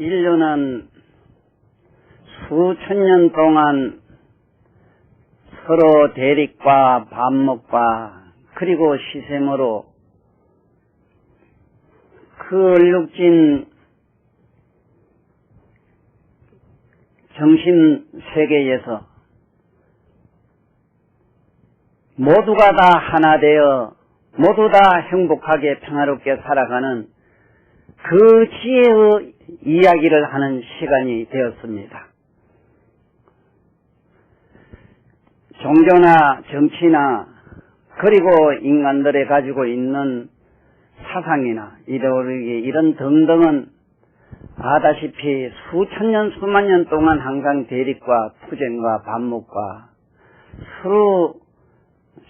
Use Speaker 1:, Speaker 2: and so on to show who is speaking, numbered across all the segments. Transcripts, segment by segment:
Speaker 1: 인류는 수천 년 동안 서로 대립과 반목과 그리고 시샘으로 그 얼룩진 정신 세계에서 모두가 다 하나 되어 모두 다 행복하게 평화롭게 살아가는 그 지혜의 이야기를 하는 시간이 되었습니다. 종교나 정치나 그리고 인간들이 가지고 있는 사상이나 이데올로기 이런 등등은 아다시피 수천 년 수만 년 동안 항상 대립과 투쟁과 반목과 서로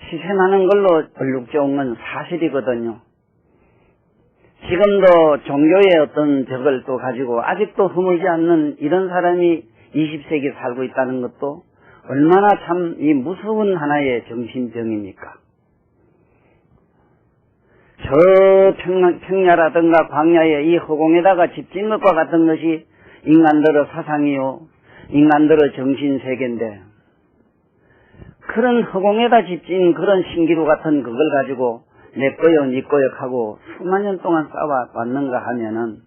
Speaker 1: 시샘하는 걸로 얼룩져온 건 사실이거든요. 지금도 종교의 어떤 벽을 또 가지고 아직도 허물지 않는 이런 사람이 20세기 살고 있다는 것도 얼마나 참 이 무서운 하나의 정신병입니까? 저 평야라든가 광야의 이 허공에다가 집진 것과 같은 것이 인간들의 사상이요, 인간들의 정신세계인데 그런 허공에다 집진 그런 신기루 같은 그걸 가지고 내 거요, 니 거요 하고 수만 년 동안 싸워왔는가 하면은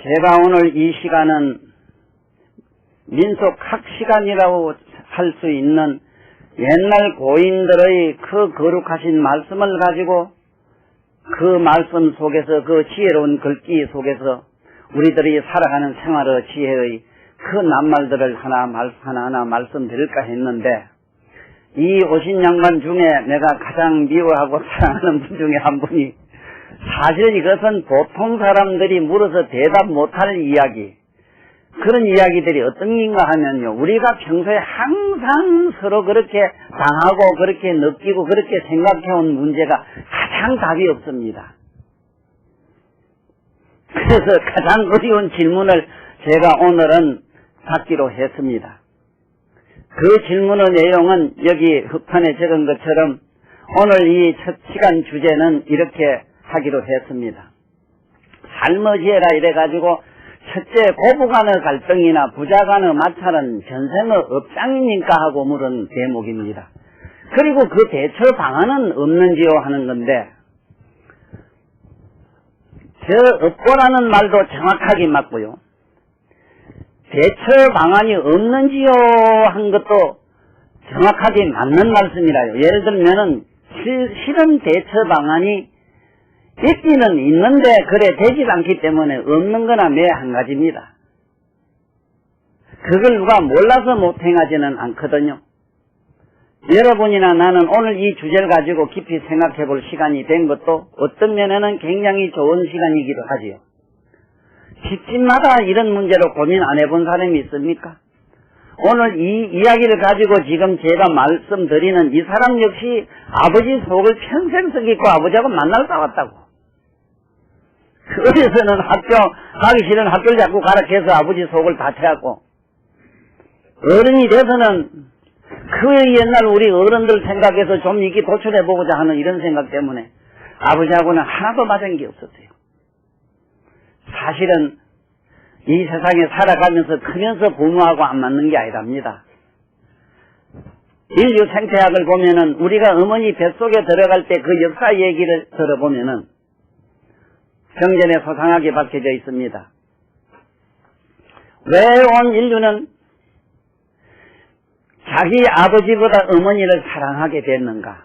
Speaker 1: 제가 오늘 이 시간은 민속학 시간이라고 할 수 있는 옛날 고인들의 그 거룩하신 말씀을 가지고 그 말씀 속에서 그 지혜로운 글귀 속에서 우리들이 살아가는 생활의 지혜의 그 낱말들을 하나하나 말씀드릴까 했는데 이 오신 양반 중에 내가 가장 미워하고 사랑하는 분 중에 한 분이 사실 이것은 보통 사람들이 물어서 대답 못할 이야기 그런 이야기들이 어떤 게인가 하면요 우리가 평소에 항상 서로 그렇게 당하고 그렇게 느끼고 그렇게 생각해온 문제가 가장 답이 없습니다. 그래서 가장 어려운 질문을 제가 오늘은 받기로 했습니다. 그 질문의 내용은 여기 흑판에 적은 것처럼 오늘 이 첫 시간 주제는 이렇게 하기로 했습니다. 삶의 지혜라 이래가지고 첫째 고부 간의 갈등이나 부자 간의 마찰은 전생의 업장입니까 하고 물은 대목입니다. 그리고 그 대처 방안은 없는지요 하는 건데 저 없고라는 말도 정확하게 맞고요. 대처 방안이 없는지요 한 것도 정확하게 맞는 말씀이라요. 예를 들면은 실은 대처 방안이 있기는 있는데 그래 되지 않기 때문에 없는 거나 매 한 가지입니다. 그걸 누가 몰라서 못 행하지는 않거든요. 여러분이나 나는 오늘 이 주제를 가지고 깊이 생각해 볼 시간이 된 것도 어떤 면에는 굉장히 좋은 시간이기도 하지요. 집집마다 이런 문제로 고민 안 해본 사람이 있습니까? 오늘 이 이야기를 가지고 지금 제가 말씀드리는 이 사람 역시 아버지 속을 평생 썩이고 아버지하고 만날 싸웠다고. 어려서는 학교 가기 싫은 학교를 자꾸 가르쳐서 아버지 속을 다 태웠고 어른이 돼서는 그 옛날 우리 어른들 생각해서 좀 이렇게 도출해보고자 하는 이런 생각 때문에 아버지하고는 하나도 맞은 게 없었어요. 사실은 이 세상에 살아가면서 크면서 부모하고 안 맞는 게 아니랍니다. 인류 생태학을 보면은 우리가 어머니 뱃속에 들어갈 때 그 역사 얘기를 들어보면은 경전에 소상하게 밝혀져 있습니다. 왜 온 인류는 자기 아버지보다 어머니를 사랑하게 됐는가?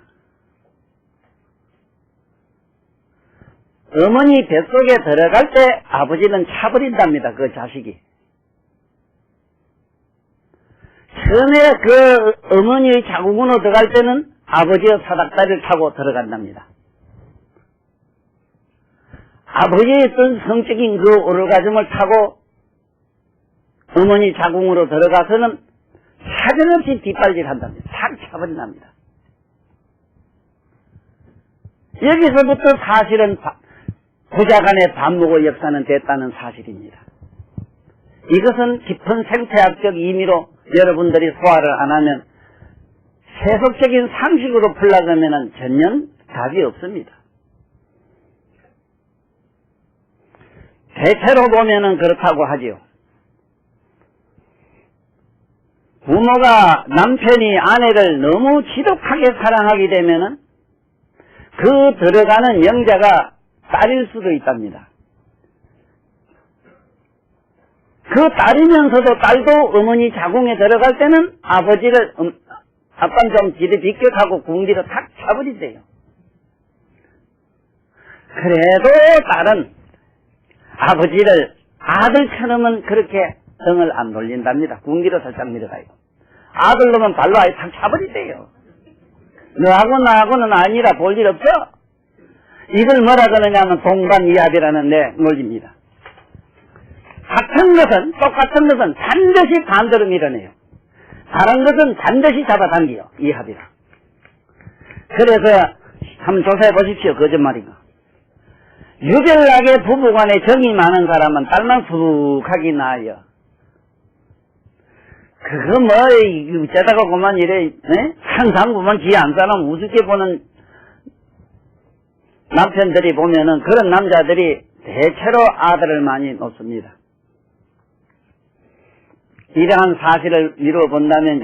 Speaker 1: 어머니 뱃속에 들어갈 때 아버지는 차버린답니다. 그 자식이. 처음에 그 어머니의 자궁으로 들어갈 때는 아버지의 사닥다리를 타고 들어간답니다. 아버지의 어떤 성적인 그 오르가즘을 타고 어머니 자궁으로 들어가서는 사정없이 뒷발질 한답니다. 싹 차버린답니다. 여기서부터 사실은 부자 간의 반목의 역사는 됐다는 사실입니다. 이것은 깊은 생태학적 의미로 여러분들이 소화를 안 하면 세속적인 상식으로 풀려가면 전혀 답이 없습니다. 대체로 보면은 그렇다고 하지요. 부모가 남편이 아내를 너무 지독하게 사랑하게 되면은 그 들어가는 영자가 딸일 수도 있답니다. 그 딸이면서도 딸도 어머니 자궁에 들어갈 때는 아버지를 아빠는 좀 뒤로 비껴가고 궁디로 탁 차버리세요. 그래도 딸은 아버지를 아들처럼은 그렇게 등을 안 돌린답니다. 궁디로 살짝 밀어가요. 아들 놈은 발로 아예 탁 차버리세요. 너하고 나하고는 아니라 볼 일 없어. 이걸 뭐라 그러냐면 동반이합이라는 논리입니다. 같은 것은, 똑같은 것은 반드시 반대로 밀어내요. 다른 것은 반드시 잡아당겨요. 이합이라. 그래서 한번 조사해 보십시오. 거짓말인가. 유별나게 부부간에 정이 많은 사람은 딸만 수북하게 나아요. 그거 뭐 어쩌다가 그만 이래 항상 보면 지 안 사람 우습게 보는 남편들이 보면은 그런 남자들이 대체로 아들을 많이 놓습니다. 이러한 사실을 미루어 본다면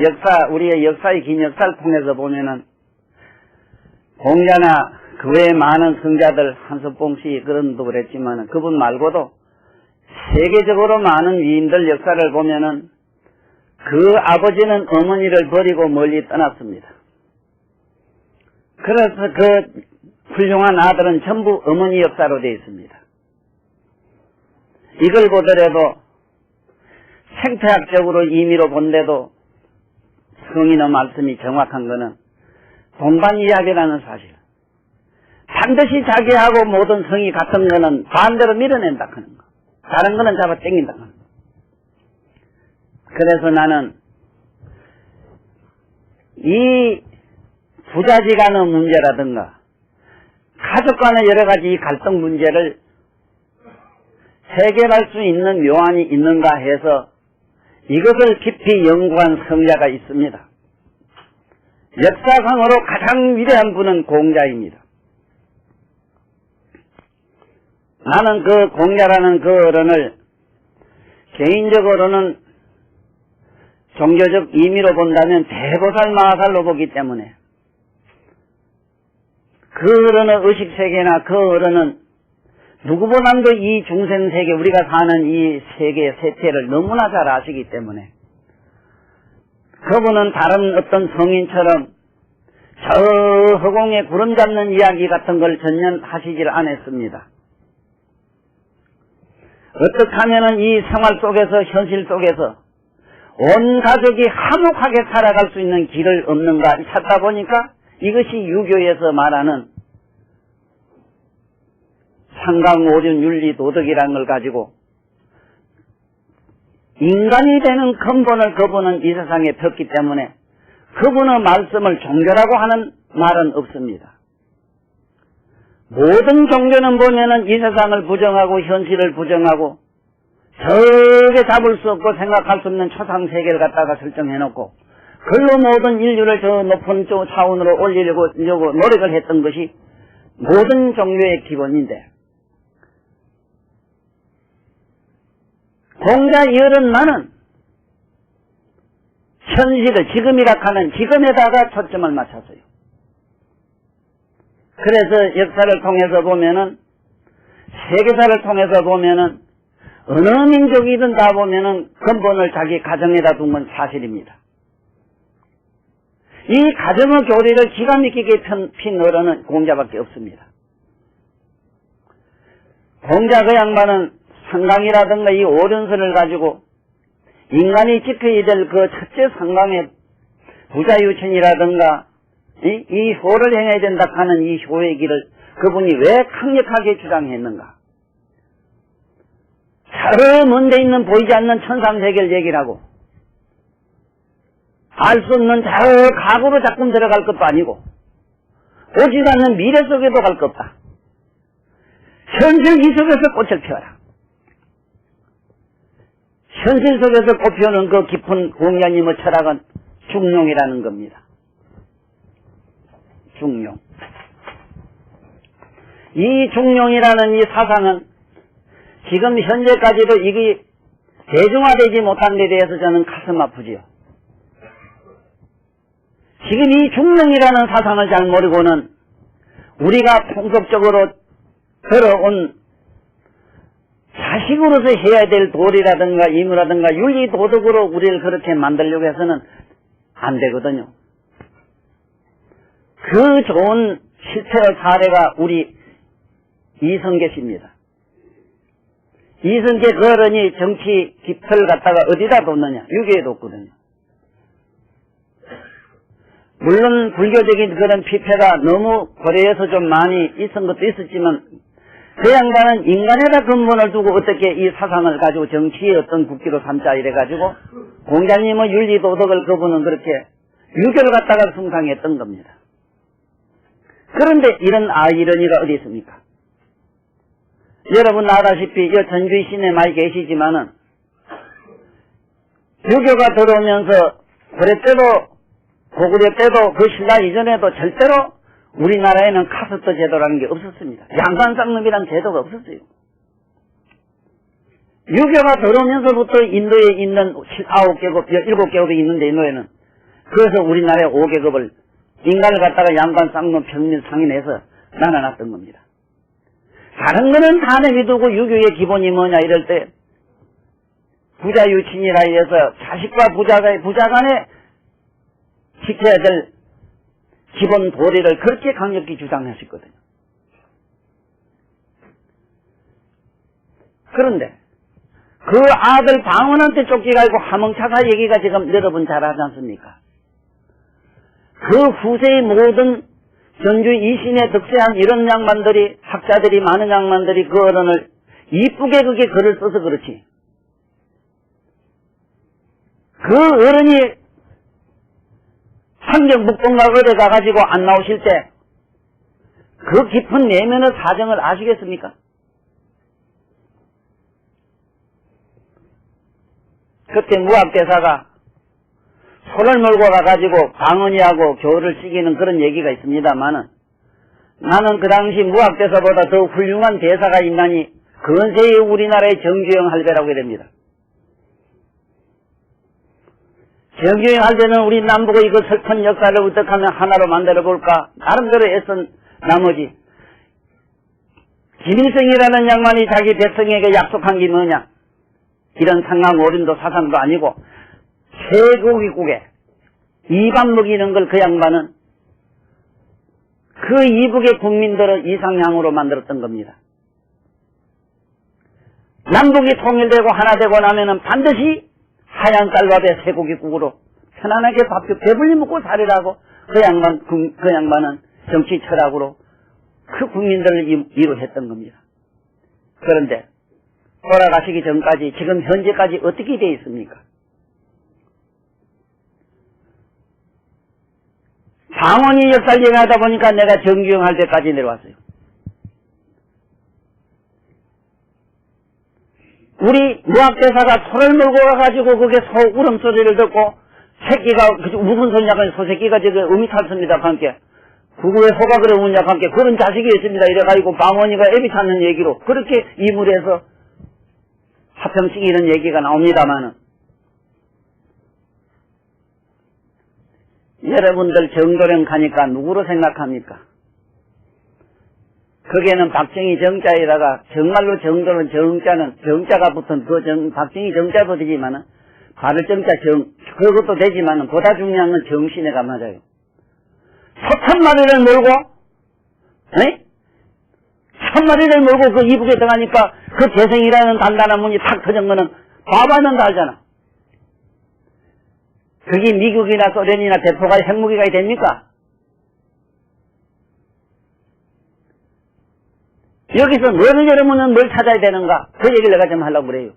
Speaker 1: 우리의 역사의 긴 역사를 통해서 보면은 공자나 그 외에 많은 성자들 한석봉 씨 그런 분도 그랬지만은 그분 말고도 세계적으로 많은 위인들 역사를 보면은 그 아버지는 어머니를 버리고 멀리 떠났습니다. 그래서 그 훌륭한 아들은 전부 어머니 역사로 되어 있습니다. 이걸 보더라도 생태학적으로 임의로 본데도 성인의 말씀이 정확한 것은 동반이합이라는 사실. 반드시 자기하고 모든 성이 같은 것은 반대로 밀어낸다 하는 거. 다른 거는 잡아 당긴다 하는 거. 그래서 나는 이 부자지간의 문제라든가 가족 간의 여러 가지 갈등 문제를 해결할 수 있는 묘안이 있는가 해서 이것을 깊이 연구한 성자가 있습니다. 역사상으로 가장 위대한 분은 공자입니다. 나는 그 공자라는 그 어른을 개인적으로는 종교적 의미로 본다면 대보살 마하살로 보기 때문에 그 어른의 의식세계나 그 어른은 누구보다도 이 중생세계 우리가 사는 이 세계의 세태를 너무나 잘 아시기 때문에 그분은 다른 어떤 성인처럼 저 허공에 구름 잡는 이야기 같은 걸 전혀 하시질 않았습니다. 어떻게 하면은 이 생활 속에서 현실 속에서 온 가족이 화목하게 살아갈 수 있는 길을 없는가 찾다 보니까 이것이 유교에서 말하는 상강오륜 윤리 도덕이라는 걸 가지고 인간이 되는 근본을 그분은 이 세상에 폈기 때문에 그분의 말씀을 종교라고 하는 말은 없습니다. 모든 종교는 보면은 이 세상을 부정하고 현실을 부정하고 절대 잡을 수 없고 생각할 수 없는 초상세계를 갖다가 설정해놓고 그걸로 모든 인류를 저 높은 차원으로 올리려고 노력을 했던 것이 모든 종교의 기본인데 공자 이어른 나는 현실을 지금이라 하는 지금에다가 초점을 맞췄어요. 그래서 역사를 통해서 보면은 세계사를 통해서 보면은 어느 민족이든 다 보면은 근본을 자기 가정에다 둔 건 사실입니다. 이 가정의 교리를 기가 막히게 핀 어른은 공자밖에 없습니다. 공자 그 양반은 상강이라든가 이 오륜설을 가지고 인간이 지켜야 될 그 첫째 상강의 부자유천이라든가 이 효를 행해야 된다 하는 이 효의 길을 그분이 왜 강력하게 주장했는가? 저 먼데 있는 보이지 않는 천상세계를 얘기를 하고 알 수 없는 저 과거로 자꾸 들어갈 것도 아니고 오지 않는 미래 속에도 갈 것 없다. 현실 이 속에서 꽃을 피워라. 현실 속에서 꽃 피우는 그 깊은 공자님의 철학은 중용이라는 겁니다. 중용. 이 중용이라는 이 사상은 지금 현재까지도 이게 대중화되지 못한 데 대해서 저는 가슴 아프지요. 지금 이 중명이라는 사상을 잘 모르고는 우리가 통속적으로 들어온 자식으로서 해야 될 도리라든가 임무라든가 윤리 도덕으로 우리를 그렇게 만들려고 해서는 안 되거든요. 그 좋은 실패의 사례가 우리 이성계 씨입니다. 이성계 그 어른이 정치 깃을 갖다가 어디다 뒀느냐? 유교에 뒀거든요. 물론 불교적인 그런 피폐가 너무 고려해서 좀 많이 있은 것도 있었지만 그 양반은 인간에다 근본을 두고 어떻게 이 사상을 가지고 정치의 어떤 국기로 삼자 이래가지고 공자님의 윤리도덕을 그분은 그렇게 유교를 갖다가 숭상했던 겁니다. 그런데 이런 아이러니가 어디 있습니까? 여러분 아다시피 이 전주의 시내 많이 계시지만은 유교가 들어오면서 고려 때도 고구려 때도 그 신라 이전에도 절대로 우리나라에는 카스트 제도라는 게 없었습니다. 양반쌍놈이라는 제도가 없었어요. 유교가 들어오면서부터 인도에 있는 9계급, 7계급이 있는데 인도에는 그래서 우리나라의 5계급을 인간을 갖다가 양반쌍놈 평민 상인해서 나눠놨던 겁니다. 다른 거는 다 내비두고 유교의 기본이 뭐냐 이럴 때 부자유친이라 해서 자식과 부자 간에 지켜야 될 기본 도리를 그렇게 강력히 주장하셨거든요. 그런데 그 아들 방언한테 쫓겨가지고 하멍차사 얘기가 지금 여러분 잘 하지 않습니까? 그 후세의 모든 전주 이신에 득세한 이런 양반들이 학자들이 많은 양반들이 그 어른을 이쁘게 그게 글을 써서 그렇지. 그 어른이 상경 북동가 어디 가가지고 안 나오실 때 그 깊은 내면의 사정을 아시겠습니까? 그때 무학대사가 손을 몰고 가가지고 방언이하고 교를 시키는 그런 얘기가 있습니다만은 나는 그 당시 무학대사보다 더 훌륭한 대사가 있나니 근세의 우리나라의 정규영 할배라고 이랍니다. 정규영 할배는 우리 남북의 이거 슬픈 역사를 어떻게 하면 하나로 만들어 볼까 나름대로 애쓴 나머지 김일성이라는 양반이 자기 백성에게 약속한 게 뭐냐 이런 상강오림도 사상도 아니고 쇠고기국에 이밥 먹이는 걸 그 양반은 그 이북의 국민들을 이상향으로 만들었던 겁니다. 남북이 통일되고 하나 되고 나면은 반드시 하얀 쌀밥에 쇠고기국으로 편안하게 배불리 먹고 살으라고 그 양반은 정치 철학으로 그 국민들을 이루했던 겁니다. 그런데 돌아가시기 전까지 지금 현재까지 어떻게 되어 있습니까? 방언이 역사를 얘기하다 보니까 내가 정규영 할 때까지 내려왔어요. 우리 무학대사가 소를 몰고 가가지고 그게 소 울음소리를 듣고 새끼가 무슨 소리냐고 소새끼가 저기 음이 탔습니다. 함께 구구의 소가 그래 우냐 함께 그런 자식이 있습니다. 이래가지고 방언이가 애비 찾는 얘기로 그렇게 이물에서 하평씩 이런 얘기가 나옵니다만은 여러분들 정도령 가니까 누구로 생각합니까? 거기에는 박정희 정자에다가 정말로 정도는 정자가 붙은 그 박정희 정자도 되지만은 바를 정자 그것도 되지만은 보다 중요한 건 정신에가 맞아요. 소 1000마리를 몰고, 1000마리를 몰고 그 이북에 들어가니까 그 재생이라는 단단한 문이 탁 터진 거는 봐봐는 다 알잖아. 그게 미국이나 소련이나 대포가 핵무기가 됩니까? 여기서 너는 여러분은 뭘 찾아야 되는가? 그 얘기를 내가 좀 하려고 그래요.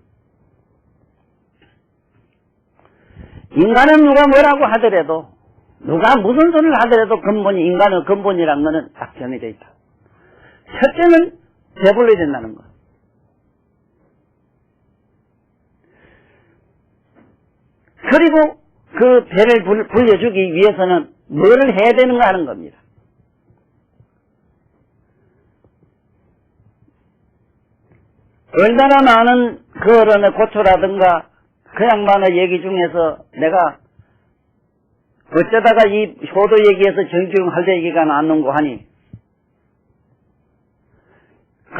Speaker 1: 인간은 누가 뭐라고 하더라도 누가 무슨 소리를 하더라도 근본이 인간의 근본이란 거는 딱 정해져 있다. 첫째는 배불러야 된다는 거. 그리고 그 배를 불려주기 위해서는 뭐를 해야 되는가 하는 겁니다. 얼마나 많은 그런의 고초라든가 그 양반의 얘기 중에서 내가 어쩌다가 이 효도 얘기에서 정규용 할배 얘기가 나왔는고 하니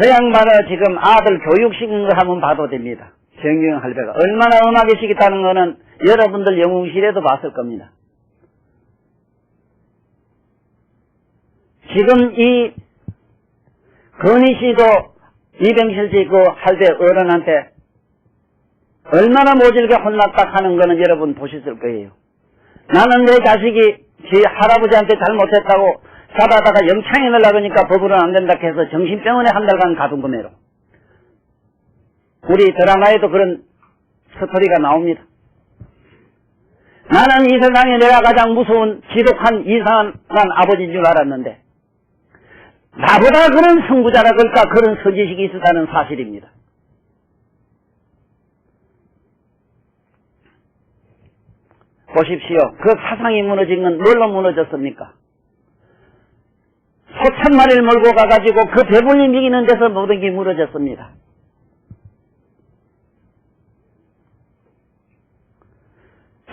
Speaker 1: 그 양반의 지금 아들 교육시킨 거 한번 봐도 됩니다. 정규용 할배가 얼마나 음악에 시켰다는 거는 여러분들 영웅실에도 봤을 겁니다. 지금 이 건희 씨도 이병실 씨 그 할배 어른한테 얼마나 모질게 혼났다 하는 거는 여러분 보셨을 거예요. 나는 내 자식이 제 할아버지한테 잘못했다고 잡아다가 영창에 넣으려고 하니까 법으로는 안 된다 해서 정신병원에 한 달간 가둔 거매로. 우리 드라마에도 그런 스토리가 나옵니다. 나는 이 세상에 내가 가장 무서운 지독한 이상한 아버지인 줄 알았는데 나보다 그런 성부자라 그럴까 그런 선지식이 있었다는 사실입니다. 보십시오. 그 사상이 무너진 건 뭘로 무너졌습니까? 소천 마리를 몰고 가가지고 그 배불리 먹이는 데서 모든 게 무너졌습니다.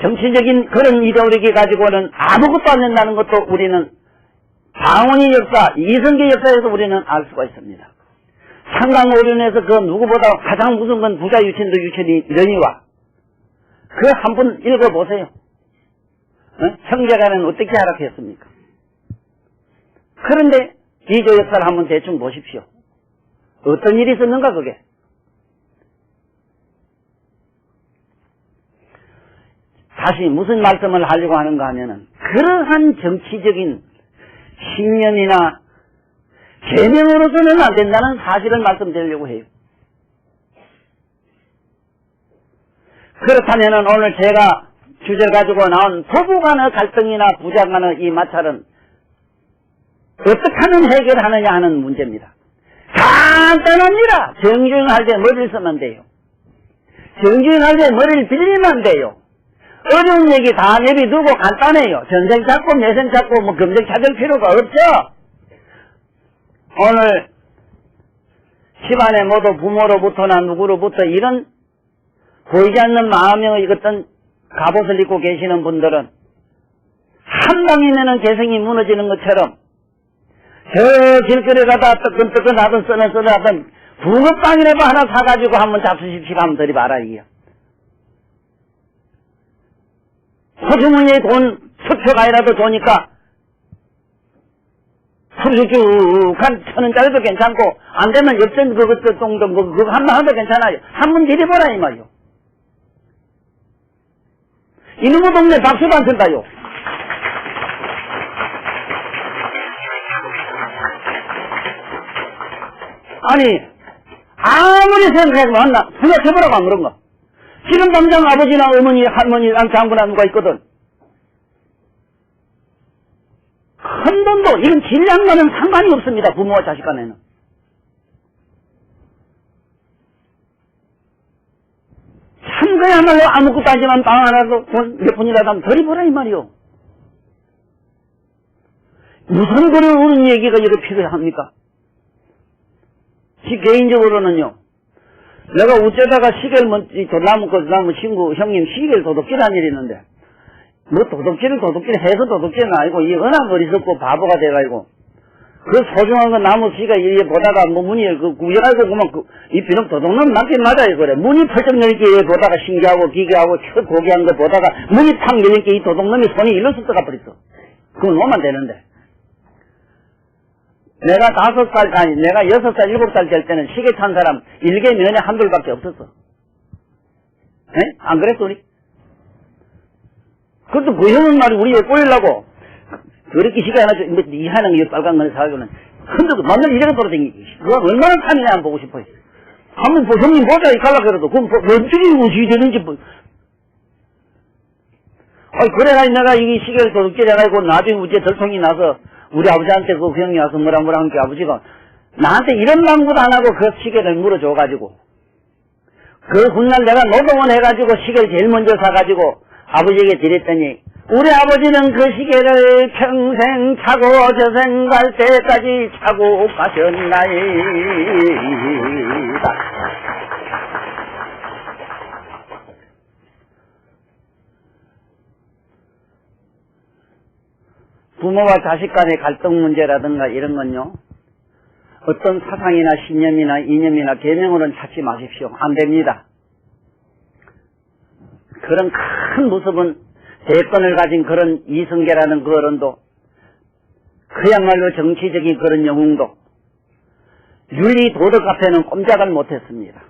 Speaker 1: 정치적인 그런 이데올로기 가지고는 아무것도 안 된다는 것도 우리는 방언의 역사, 이성계 역사에서 우리는 알 수가 있습니다. 창강오륜에서 그 누구보다 가장 무서운 건 부자 유천도 유천이 이러니와 그 한 번 읽어보세요. 형제간은 어떻게 하락했습니까? 그런데 이조 역사를 한번 대충 보십시오. 어떤 일이 있었는가 그게? 다시 무슨 말씀을 하려고 하는가 하면은 그러한 정치적인 신념이나 개명으로서는 안 된다는 사실을 말씀드리려고 해요. 그렇다면은 오늘 제가 주제를 가지고 나온 부부간의 갈등이나 부자간의 이 마찰은 어떻게 하면 해결하느냐 하는 문제입니다. 간단합니다. 정주행할 때 머리를 쓰면 돼요. 정주행할 때 머리를 빌리면 돼요. 어려운 얘기 다 내비두고 간단해요. 전생 찾고 내생 찾고 뭐 검증 찾을 필요가 없죠. 오늘 집안에 모두 부모로부터나 누구로부터 이런 보이지 않는 마음의 어떤 갑옷을 입고 계시는 분들은 한 방이면은 개성이 무너지는 것처럼 저 길거리 가다 뜨끈뜨끈 하던 쓰는하던 붕어빵이라도 하나 사가지고 한번 잡수십시오 하면 들이봐라 이게요. 호주머니에 돈 수표가이라도 좋으니까 쑥쑥한 1,000원짜리도 괜찮고 안 되면 역전 그것도 똥좀 그거 한번 하도 괜찮아요. 한번 들이봐라 이 말이요. 이놈의 동네 박수도 안 친다요. 아니 아무리 생각해도 만나 생각해보라고 안 그런가. 지금 당장 아버지나 어머니 할머니랑 장부나 누가 있거든. 한 번도 이런 질량과는 상관이 없습니다. 부모와 자식 간에는. 참 그야말로 아무것도 하지만 방 하나도 돈 몇 푼이라도 하면 들이보라 이 말이요. 무슨 그런 얘기가 이렇게 필요합니까? 개인적으로는요. 내가 어쩌다가 나무 친구 형님 시계를 도둑질한 일이 있는데 뭐 도둑질을 해서 도둑질은 아니고 이 워낙 어리석고 바보가 돼가지고 그 소중한 거 나무 시가 이게 보다가 뭐 문이 구겨가지고 그만 이 비록 도둑놈 맞긴 맞아요. 그래 문이 펄쩍 열리게 보다가 신기하고 기괴하고 고귀한 거 보다가 문이 탁 열리게 이 도둑놈이 손이 일로 쑥 가버렸어. 그건 놓으면 되는데 내가 5살 아니 내가 6살 7살 될 때는 시계 찬 사람 일개 면에 한둘밖에 없었어. 에? 안 그랬어 우리? 그것도 그 형은 말이 우리에 꼬이려고 그렇게 시계 하나 뭐 이하는 이 빨간 거를 사가지고는 흔들고 만날 이래가 돌아다니기. 그거 얼마나 탐이냐 안 보고 싶어요. 한번 형님 보자 이 갈라 그래도 그럼 어떻게 무시 되는지 뭐. 그래가 내가 이 시계를 도둑질해가지고 나중에 우째 들통이 나서 우리 아버지한테 그 형이 와서 뭐라 하니까 아버지가 나한테 이런 방구도 안 하고 그 시계를 물어줘가지고 그 훗날 내가 노동원 해가지고 시계를 제일 먼저 사가지고 아버지에게 드렸더니 우리 아버지는 그 시계를 평생 차고 저생 갈 때까지 차고 가셨나이다. 부모와 자식 간의 갈등 문제라든가 이런 건요, 어떤 사상이나 신념이나 이념이나 계명으로는 찾지 마십시오. 안 됩니다. 그런 큰 무섭은 대권을 가진 그런 이성계라는 그 어른도, 그야말로 정치적인 그런 영웅도 윤리 도덕 앞에는 꼼짝을 못했습니다.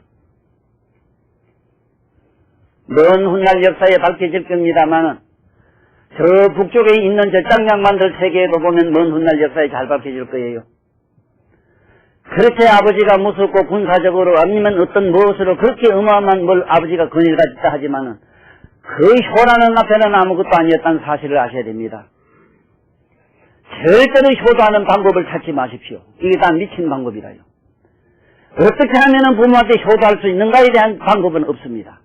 Speaker 1: 먼 훗날 역사에 밝혀질 겁니다만은 저 북쪽에 있는 저 짱양반들 세계에도 보면 먼 훗날 역사에 잘 밝혀질 거예요. 그렇게 아버지가 무섭고 군사적으로 아니면 어떤 무엇으로 그렇게 어마어마한 뭘 아버지가 건의가 있다 하지만은 그 효라는 앞에는 아무것도 아니었다는 사실을 아셔야 됩니다. 절대로 효도하는 방법을 찾지 마십시오. 이게 다 미친 방법이라요. 어떻게 하면은 부모한테 효도할 수 있는가에 대한 방법은 없습니다.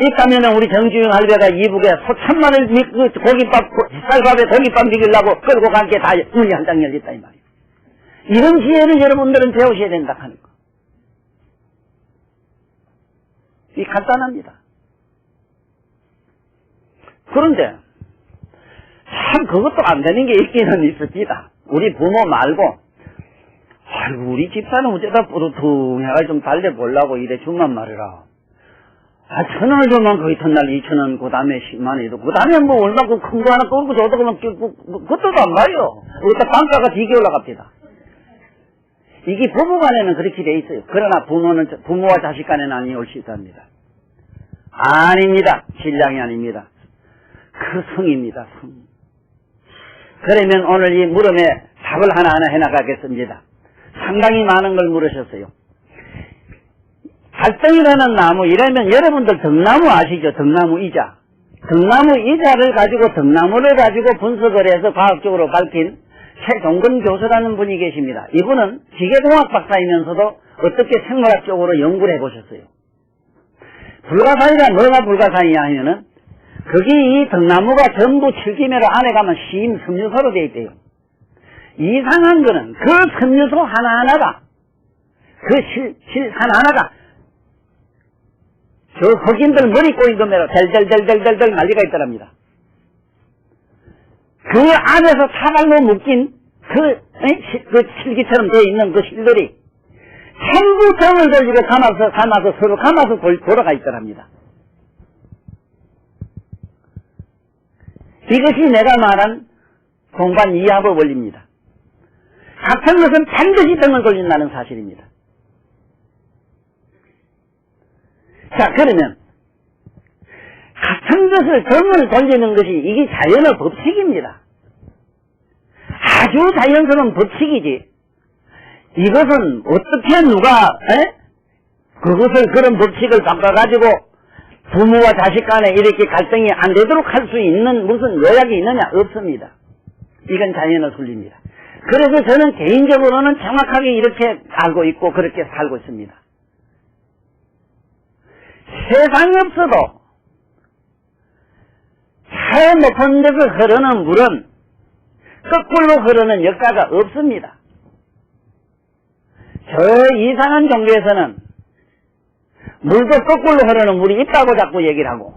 Speaker 1: 있다면은 우리 정주영 할배가 이북에 소천만을 고깃밥, 쌀밥에 고깃밥 먹이려고 끌고 간 게 다 문이 한 장 열렸다 이 말이에요. 이런 지혜를 여러분들은 배우셔야 된다 하는 거. 이 간단합니다. 그런데 참 그것도 안 되는 게 있기는 있었지다. 우리 부모 말고 아이고 우리 집사는 어쩌다 뿌듯해가 좀 달래보려고 이래 주만 말이라. 1,000원을 주면 그 이튿날 2,000원, 그 다음에 10만원이도, 그 다음에 뭐 얼마 큰 거 하나 끌고 저도 그러면 그것도 안 봐요. 그때 단가가 되게 올라갑니다. 이게 부부 간에는 그렇게 돼 있어요. 그러나 부모와 자식 간에는 아니올 수 있답니다. 아닙니다. 신랑이 아닙니다. 그 성입니다. 성. 그러면 오늘 이 물음에 답을 하나하나 해나가겠습니다. 상당히 많은 걸 물으셨어요. 갈등이라는 나무, 이러면 여러분들 등나무 아시죠? 등나무-이자. 등나무-이자를 가지고 등나무를 가지고 분석을 해서 과학적으로 밝힌 최종근 교수라는 분이 계십니다. 이분은 기계공학 박사이면서도 어떻게 생물학적으로 연구를 해보셨어요. 불가사의가 뭐가 불가사의냐 하면은 거기 이 등나무가 전부 칠기매로 안에 가면 심 섬유소로 되어 있대요. 이상한 거는 그 섬유소 하나하나가 그 실 하나하나가 저 흑인들 머리 꼬인 것매로 델델델델델 난리가 있더랍니다. 그 안에서 사발로 묶인 그 실기처럼 되어 있는 그 실들이 전부 정을 돌리고 감아서 서로 감아서 돌아가 있더랍니다. 이것이 내가 말한 동반 이하법 원리입니다. 같은 것은 반드시 등을 돌린다는 사실입니다. 자, 그러면 같은 것을 등을 돌리는 것이 이게 자연의 법칙입니다. 아주 자연스러운 법칙이지. 이것은 어떻게 누가 그것을 그런 법칙을 바꿔가지고 부모와 자식 간에 이렇게 갈등이 안 되도록 할 수 있는 무슨 요약이 있느냐? 없습니다. 이건 자연의 순리입니다. 그래서 저는 개인적으로는 정확하게 이렇게 알고 있고 그렇게 살고 있습니다. 세상에 없어도 저 높은 데서 흐르는 물은 거꾸로 흐르는 역사가 없습니다. 저 이상한 종교에서는 물도 거꾸로 흐르는 물이 있다고 자꾸 얘기를 하고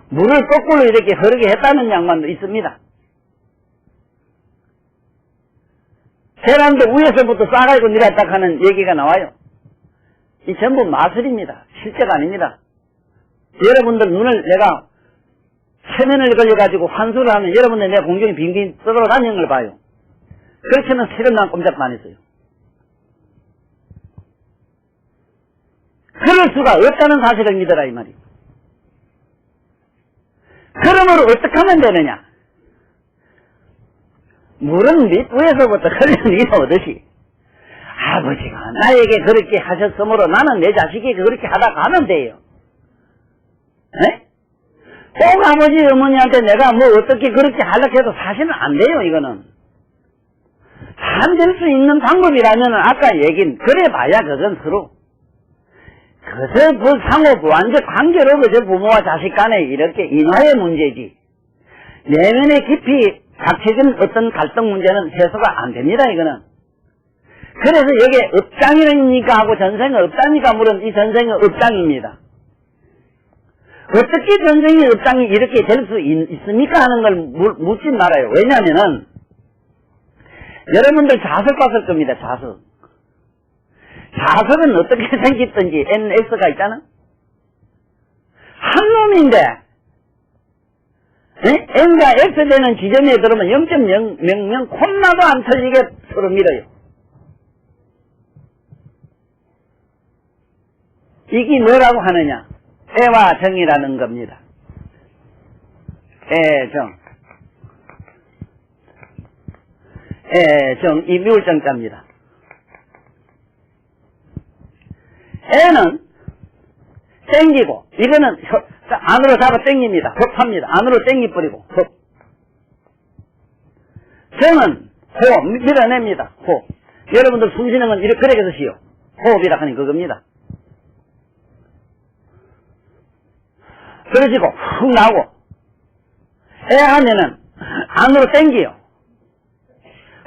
Speaker 1: 물을 거꾸로 이렇게 흐르게 했다는 양반도 있습니다. 계란도 위에서부터 싸가지고 내렸다 하는 얘기가 나와요. 이 전부 마술입니다. 실제가 아닙니다. 여러분들 눈을 내가 최면을 걸려가지고 환수를 하면 여러분들 내 공중에 빙빙 떠돌아다니는 걸 봐요. 그렇지만 실은 난 꼼짝도 안 했어요. 그럴 수가 없다는 사실을 믿어라 이 말이에요. 그러므로 어떻게 하면 되느냐? 물은 밑부에서부터 흘리는 이 오듯이 아버지가 나에게 그렇게 하셨으므로 나는 내 자식이 그렇게 하다 가면 돼요. 네? 꼭 아버지 어머니한테 내가 뭐 어떻게 그렇게 하려고 해도 사실은 안 돼요. 이거는 안 될 수 있는 방법이라면 아까 얘긴 그래 봐야 그건 서로 그저 상호 보완적 관계로 그저 부모와 자식 간에 이렇게 인화의 문제지 내면에 깊이 닥쳐진 어떤 갈등 문제는 해소가 안 됩니다. 이거는 그래서 여기에 업장이니까 하고 전생은 업장이니까 물은 이 전생은 업장입니다. 어떻게 전생의 업장이 이렇게 될 수 있습니까? 하는 걸 묻지 말아요. 왜냐하면은 여러분들 자석 봤을 겁니다. 자석. 자석은 어떻게 생겼든지 NX가 있잖아. 한 놈인데 N과 X 되는 지점에 들어오면 0.000 콤마도 안 틀리게 서로 밀어요. 이게 뭐라고 하느냐? 애와 정이라는 겁니다. 애정. 애정, 이 미울정자입니다. 애는 땡기고, 이거는 안으로 잡아 땡깁니다. 흡합니다. 안으로 땡기버리고, 흡. 정은 호흡, 밀어냅니다. 호흡. 여러분들 숨 쉬는 건 이렇게 그렇게 해서 쉬요. 호흡이라 하니 그겁니다. 그러시고 훅 나오고 애하면은 안으로 땡겨요.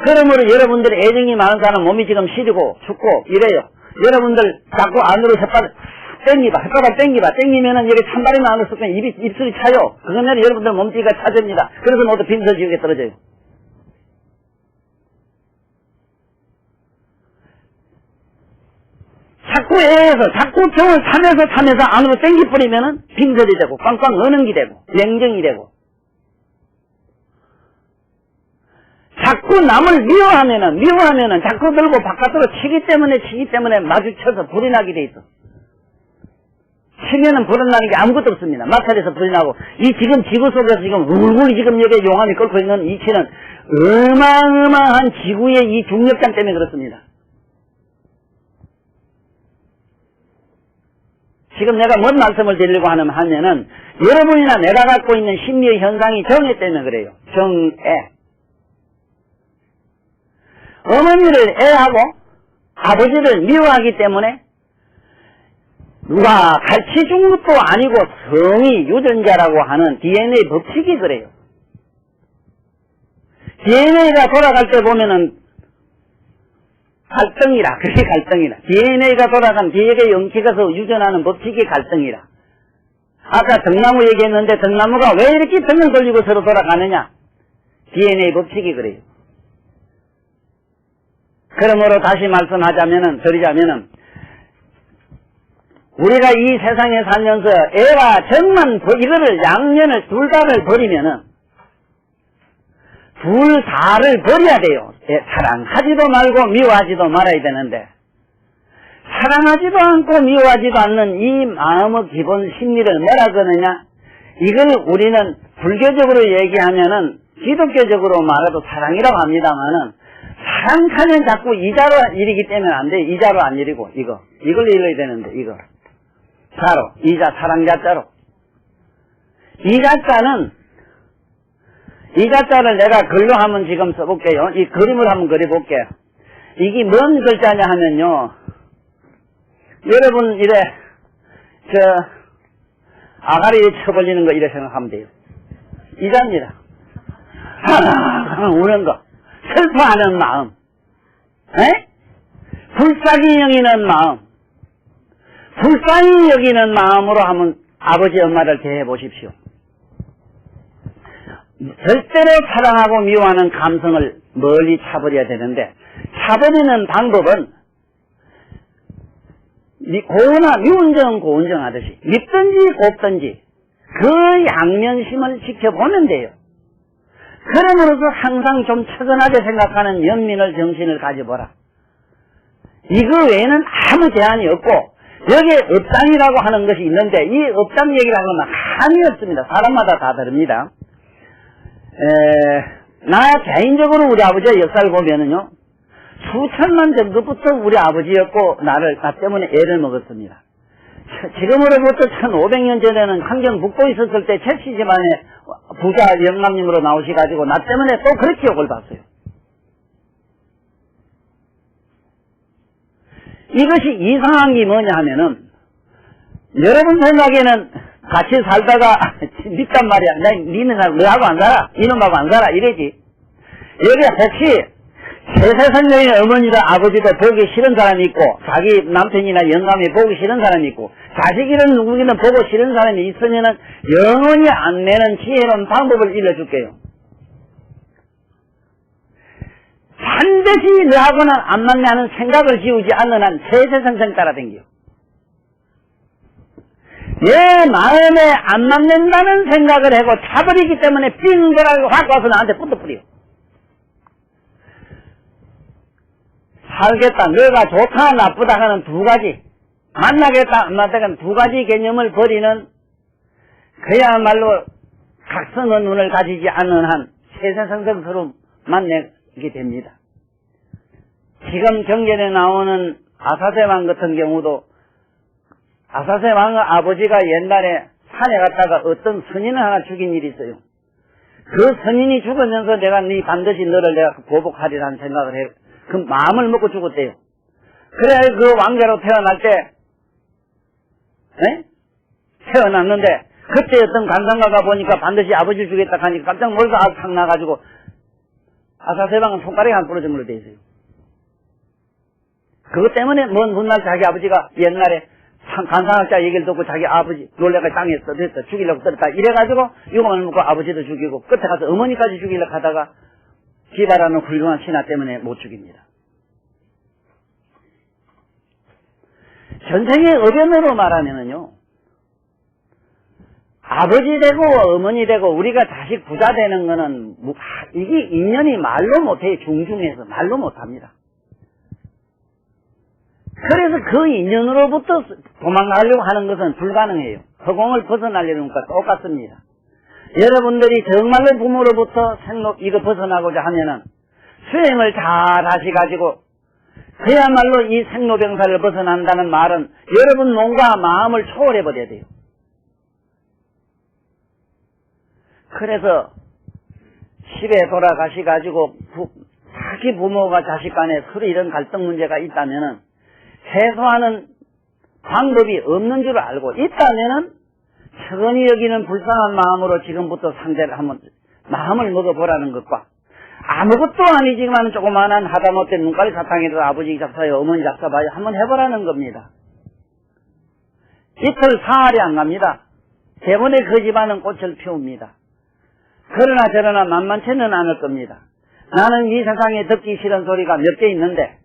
Speaker 1: 그러므로 여러분들이 애정이 많은 사람 몸이 지금 시리고 춥고 이래요. 여러분들 자꾸 안으로 혓바닥 땡기면은 여기 찬바람이 안으로 섞으면 입술이 차요. 그거는 여러분들 몸뚱이가 차집니다. 그래서 모두 빈서 지옥에 떨어져요. 자꾸 애에서 자꾸 병을 타면서 안으로 땡기버리면은 빈설이 되고 꽝꽝 어는기 되고 냉정이 되고 자꾸 남을 미워하면은 자꾸 들고 바깥으로 치기 때문에 마주쳐서 불이 나게 돼 있어. 치면은 불은 나는 게 아무것도 없습니다. 마찰에서 불이 나고 이 지금 지구 속에서 지금 울굴 지금 여기에 용암이 끓고 있는 이치는 어마어마한 지구의 이 중력장 때문에 그렇습니다. 지금 내가 뭔 말씀을 드리려고 하면은 여러분이나 내가 갖고 있는 심리의 현상이 정애 때문에 그래요. 정애. 어머니를 애하고 아버지를 미워하기 때문에 누가 가르쳐준 것도 아니고 성이 유전자라고 하는 DNA 법칙이 그래요. DNA가 돌아갈 때 보면은 갈등이라. 그게 갈등이라. DNA가 돌아간 뒤에게 영키가서 유전하는 법칙이 갈등이라. 아까 등나무 얘기했는데 등나무가 왜 이렇게 등을 돌리고 서로 돌아가느냐? DNA 법칙이 그래요. 그러므로 다시 드리자면은 우리가 이 세상에 살면서 애와 정만 이거를 양면을 둘 다를 버리면은 둘 다를 버려야 돼요. 사랑하지도 말고 미워하지도 말아야 되는데 사랑하지도 않고 미워하지도 않는 이 마음의 기본 심리를 뭐라 그러느냐? 이걸 우리는 불교적으로 얘기하면은 기독교적으로 말해도 사랑이라고 합니다만은 사랑하면 자꾸 이자로 일이기 때문에 안 돼. 이자로 안 일이고 이걸 일러야 되는데 이거 자로 이자 사랑자자로 이 자자를 내가 글로 한번 지금 써볼게요. 이 그림을 한번 그려볼게요. 이게 뭔 글자냐 하면요. 여러분, 아가리에 쳐벌리는 거 이래 생각하면 돼요. 이 자입니다. 우는 거. 슬퍼하는 마음. 불쌍히 여기는 마음. 불쌍히 여기는 마음으로 한번 아버지, 엄마를 대해 보십시오. 절대로 사랑하고 미워하는 감성을 멀리 차버려야 되는데 차버리는 방법은 미운정 고운정 하듯이 밉든지 곱든지 그 양면심을 지켜보면 돼요. 그러므로서 항상 좀 처근하게 생각하는 연민을 정신을 가져보라. 이거 외에는 아무 제한이 없고 여기에 업장이라고 하는 것이 있는데 이 업장 얘기라고 하면 한이 없습니다. 사람마다 다 다릅니다. 나 개인적으로 우리 아버지의 역사를 보면은요, 수천만 전부터 우리 아버지였고, 나 때문에 애를 먹었습니다. 지금으로부터 1500년 전에는 환경 묵고 있었을 때 첼시 집안에 부자 영감님으로 나오셔가지고, 나 때문에 또 그렇게 욕을 봤어요. 이것이 이상한 게 뭐냐 하면은, 여러분 생각에는 같이 살다가 밉단 말이야. 니는 너하고 안 살아. 이놈하고 안 살아. 이래지. 여기 혹시 세세선녀의 어머니도 아버지도 보기 싫은 사람이 있고, 자기 남편이나 영감이 보기 싫은 사람이 있고, 자식이든 누구든 보고 싫은 사람이 있으면은 영원히 안 내는 지혜로운 방법을 일러줄게요. 반드시 너하고는 안 맞냐는 생각을 지우지 않는 한 세세성성 따라댕겨. 내 마음에 안 맞는다는 생각을 하고 차버리기 때문에 빙그라고 확 와서 나한테 붙어버려. 살겠다, 너가 좋다 나쁘다 하는 두 가지, 만나겠다 안 맞다 하는 두 가지 개념을 버리는 그야말로 각성의 눈을 가지지 않는 한 세세성성스러움만 내게 됩니다. 지금 경전에 나오는 아사세 왕 같은 경우도 아사세 왕의 아버지가 옛날에 산에 갔다가 어떤 선인을 하나 죽인 일이 있어요. 그 선인이 죽으면서 내가 반드시 너를 내가 보복하리라는 생각을 해. 그 마음을 먹고 죽었대요. 그래 그 왕자로 태어날 때 태어났는데 그때 어떤 관상가가 보니까 반드시 아버지를 죽였다 하니까 깜짝 놀라서 탁 나가지고 아사세 왕은 손가락이 한 부러진 걸로 돼 있어요. 그것 때문에 먼 훗날 자기 아버지가 옛날에 관상학자 얘기를 듣고 자기 아버지 놀래가 땅에 됐어 죽이려고 떨었다 이래가지고 유감을 먹고 아버지도 죽이고 끝에 가서 어머니까지 죽이려고 하다가 기바라는 훌륭한 신하 때문에 못 죽입니다. 전생의 어변으로 말하면은요, 아버지 되고 어머니 되고 우리가 자식 부자 되는 거는 이게 인연이 말로 못해요. 중중해서 말로 못합니다. 그래서 그 인연으로부터 도망가려고 하는 것은 불가능해요. 허공을 벗어나려는 것과 똑같습니다. 여러분들이 정말로 부모로부터 이거 벗어나고자 하면은 수행을 잘 하시가지고 그야말로 이 생로병사를 벗어난다는 말은 여러분 몸과 마음을 초월해버려야 돼요. 그래서 집에 돌아가시가지고 자기 부모가 자식 간에 서로 이런 갈등 문제가 있다면은 해소하는 방법이 없는 줄 알고 있다면은 천히 여기는 불쌍한 마음으로 지금부터 상대를 한번 마음을 먹어보라는 것과 아무것도 아니지만 조그마한 하다못해 눈깔이 사탕이라도 아버지 잡사요 어머니 잡사봐요 한번 해보라는 겁니다. 이틀 사흘이 안 갑니다. 대본에 그 집안은 꽃을 피웁니다. 그러나 저러나 만만치는 않을 겁니다. 나는 이 세상에 듣기 싫은 소리가 몇 개 있는데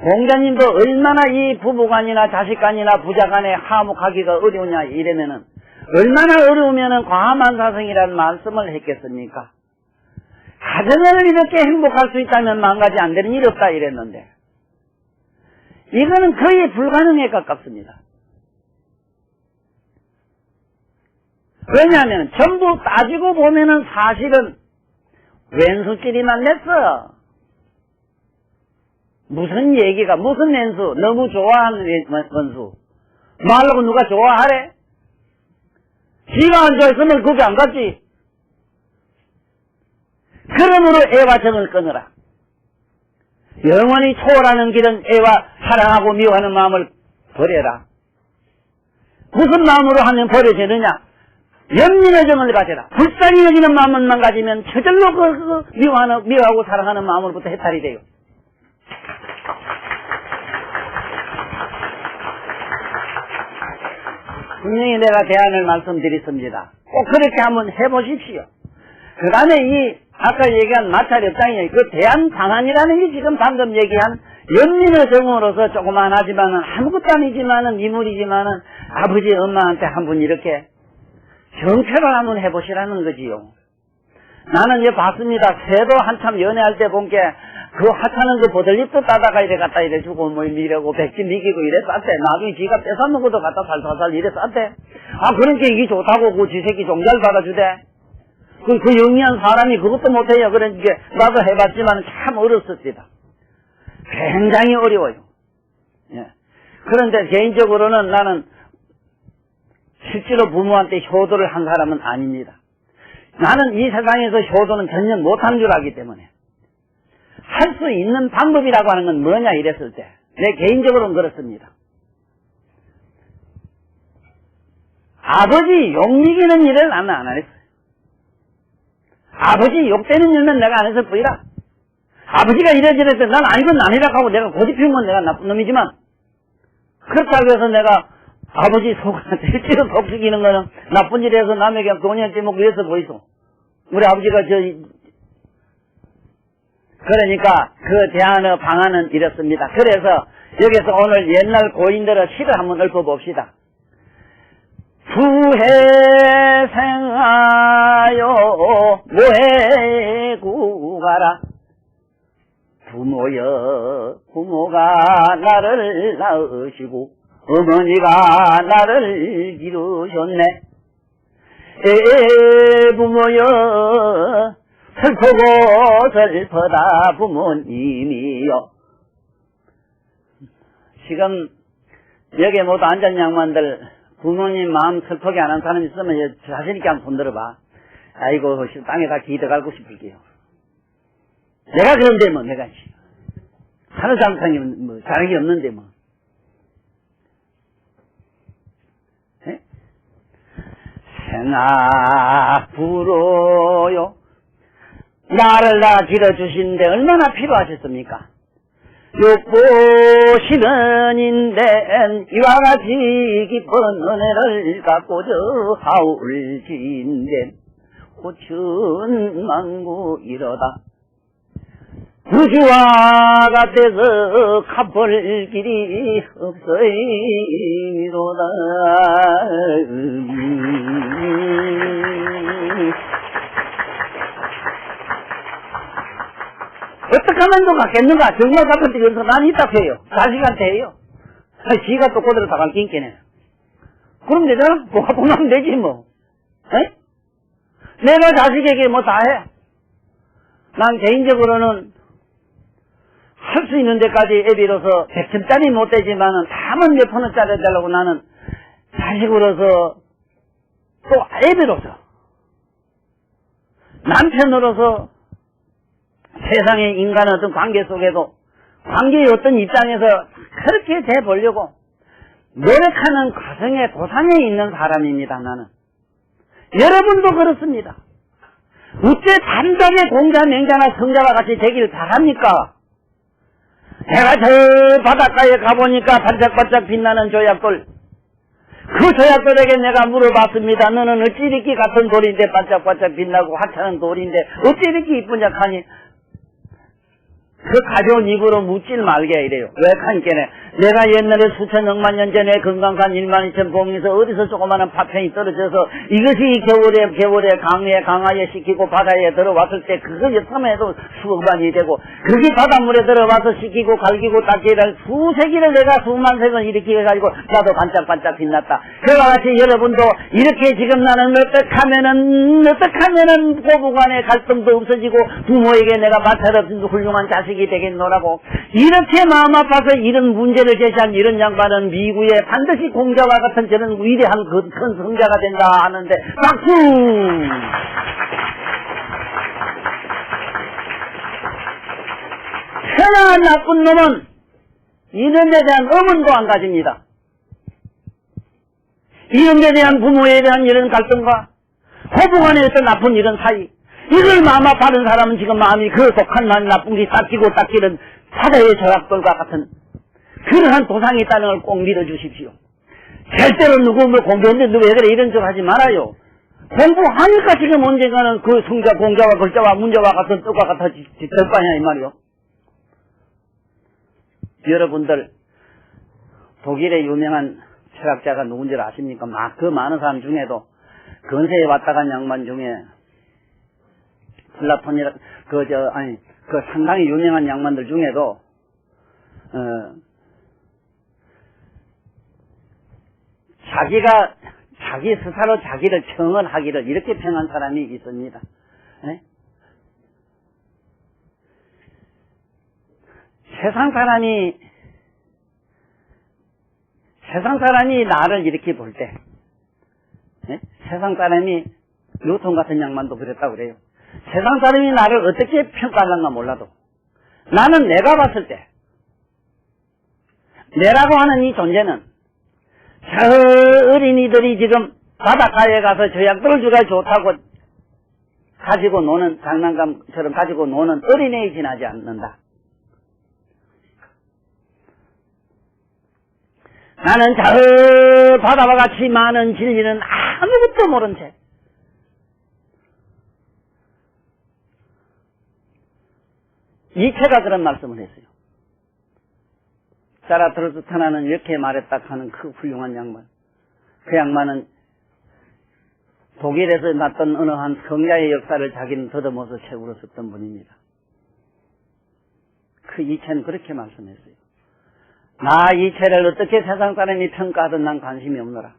Speaker 1: 공자님도 얼마나 이 부부간이나 자식간이나 부자간에 화목하기가 어려우냐 이러면은 얼마나 어려우면은 과만사성이라는 말씀을 했겠습니까? 가정을 이렇게 행복할 수 있다면 망가지 안 되는 일이 없다 이랬는데 이거는 거의 불가능에 가깝습니다. 왜냐하면 전부 따지고 보면은 사실은 왼수끼리만 냈어. 무슨 얘기가 무슨 왼수 너무 좋아하는 원수 말하고 누가 좋아하래? 지가 안 좋아했으면 거기 안 갔지. 그러므로 애와 정을 끊어라. 영원히 초월하는 길은 애와 사랑하고 미워하는 마음을 버려라. 무슨 마음으로 하면 버려지느냐? 연민의 정을 가져라. 불쌍히 여기는 마음만 가지면 저절로 미워하고 사랑하는 마음으로부터 해탈이 돼요. 분명히 내가 대안을 말씀드렸습니다. 꼭 그렇게 한번 해보십시오. 그 다음에 아까 얘기한 마찰 협상이에요. 그 대안 방안이라는 게 지금 방금 얘기한 연민의 정으로서 조그만하지만은 아무것도 아니지만은 미물이지만은 아버지 엄마한테 한번 이렇게 정표를 한번 해보시라는 거지요. 나는 이제 봤습니다. 새도 한참 연애할 때 본 게 그 하찮은 그 보들잎도 따다가 이래 갖다 이래 주고 뭐 이래고 백지 미기고 이래 쌌대. 나중에 지가 뺏어먹어도 갖다 살살살 이래 쌌대. 그러니까 이게 좋다고 그 지새끼 종잘 받아주대. 그 영리한 사람이 그것도 못해요. 그러니까 나도 해봤지만 참 어렵습니다. 굉장히 어려워요. 예. 그런데 개인적으로는 나는 실제로 부모한테 효도를 한 사람은 아닙니다. 나는 이 세상에서 효도는 전혀 못하는 줄 알기 때문에 할 수 있는 방법이라고 하는 건 뭐냐 이랬을 때 내 개인적으로는 그렇습니다. 아버지 욕먹이는 일을 나는 안 했어요. 아버지 욕되는 일은 내가 안 했을 뿐이라 아버지가 이래저래서 난 아니건 아니라고 하고 내가 고집피우면 내가 나쁜 놈이지만, 그렇다고 해서 내가 아버지 실제로 속 죽이는 거는 나쁜 일에서 남에게 돈이 떼먹고 이래서 보이소. 우리 아버지가 그러니까 그 대안의 방안은 이렇습니다. 그래서 여기서 오늘 옛날 고인들의 시를 한번 읊어봅시다. 부해생하여 모해구가라. 부모여 부모가 나를 낳으시고 어머니가 나를 기르셨네. 부모여 슬프고 슬퍼다 부모님이여. 지금 여기에 모두 앉은 양반들 부모님 마음 슬프게 안 한 사람 있으면 자신있게 한번 손 들어봐. 아이고 땅에다 기대갈고 싶을게요. 내가 그런데 뭐 내가 하는 장상이 뭐 자랑이 없는데 뭐. 에? 생아 부러요 나를 다 길어주시는데 얼마나 필요하셨습니까? 육보시는인데 이와 같이 깊은 은혜를 갖고 저 하울진데 호춘만구 이러다 우주와 같아서 갚을 길이 없어이로다. 어떻게 하면 또 갚겠는가? 정말 갚을 때 그래서 난 이따 해요. 자식한테 해요. 지가 또 그대로 다 갚긴께네. 그럼 되잖아? 뭐가 보면 되지 뭐. 에? 내가 자식에게 뭐 다 해. 난 개인적으로는 할 수 있는 데까지 애비로서 100점짜리 못 되지만은 다만 몇 푼짜리 해달라고 나는 자식으로서 또 애비로서 남편으로서 세상의 인간의 어떤 관계 속에도 관계의 어떤 입장에서 그렇게 돼보려고 노력하는 과정의 도상에 있는 사람입니다. 나는 여러분도 그렇습니다. 어째 단단의 공자 맹자나 성자와 같이 되길 바랍니까? 내가 저 바닷가에 가보니까 반짝반짝 빛나는 조약돌, 그 조약돌에게 내가 물어봤습니다. 너는 어찌 이렇게 같은 돌인데 반짝반짝 빛나고 하찮은 돌인데 어찌 이렇게 이쁘냐 하니 그 가벼운 입으로 묻질 말게 이래요. 왜 하니까네 내가 옛날에 수천 억만 년 전에 금강산 12,000 봉에서 어디서 조그마한 파편이 떨어져서 이것이 겨울에 강하에 식히고 바다에 들어왔을 때 그거 섬에도 수억만이 되고 그게 바닷물에 들어와서 식히고 갈기고 닦기를 수세기를 내가 수만 세번 이렇게 해가지고 나도 반짝반짝 빛났다. 그와 같이 여러분도 이렇게 지금 나는 어떻게 하면은 고부간의 갈등도 없어지고 부모에게 내가 마찰없는 훌륭한 자식이 되겠노라고 이렇게 마음 아파서 이런 문제를 제시한 이런 양반은 미국에 반드시 공자와 같은 저런 위대한 큰 성자가 된다 하는데 박수! 천하한 나쁜 놈은 이런 데 대한 의문도 안 가집니다. 이런 데 대한 부모에 대한 이런 갈등과 호부간의 어떤 나쁜 이런 사이 이걸 마음 아파하는 사람은 지금 마음이 그 독한 나쁜 게 닦이는 바다의 조약돌과 같은 그러한 도상이 있다는 걸 꼭 믿어주십시오. 절대로 누구 공부했는데 누구 왜 그래 이런 줄 하지 말아요. 공부하니까 지금 언젠가는 그 성자 공자와 글자와 문자와 같은 뜻과 같아질 거 아니야 이 말이요. 여러분들 독일의 유명한 철학자가 누군지 아십니까? 막 그 많은 사람 중에도 근세에 왔다 간 양반 중에 플라톤이라 그 상당히 유명한 양반들 중에도 자기가 자기 스스로 자기를 청언하기를 이렇게 평한 사람이 있습니다. 네? 세상 사람이 나를 이렇게 볼 때, 네? 세상 사람이 뉴턴 같은 양반도 그랬다고 그래요. 세상 사람이 나를 어떻게 평가하는가 몰라도 나는 내가 봤을 때 내라고 하는 이 존재는 저 어린이들이 지금 바닷가에 가서 조약돌주가 좋다고 가지고 노는, 장난감처럼 가지고 노는 어린애에 지나지 않는다. 나는 저 바다와 같이 많은 진리는 아무것도 모른 채 이체가 그런 말씀을 했어요. 자라트루스타나는 이렇게 말했다 하는 그 훌륭한 양반. 그 양반은 독일에서 났던 어느 한 성자의 역사를 자기는 더듬어서 책으로 썼던 분입니다. 그 이체는 그렇게 말씀했어요. 나 이체를 어떻게 세상 사람이 평가하든 난 관심이 없노라.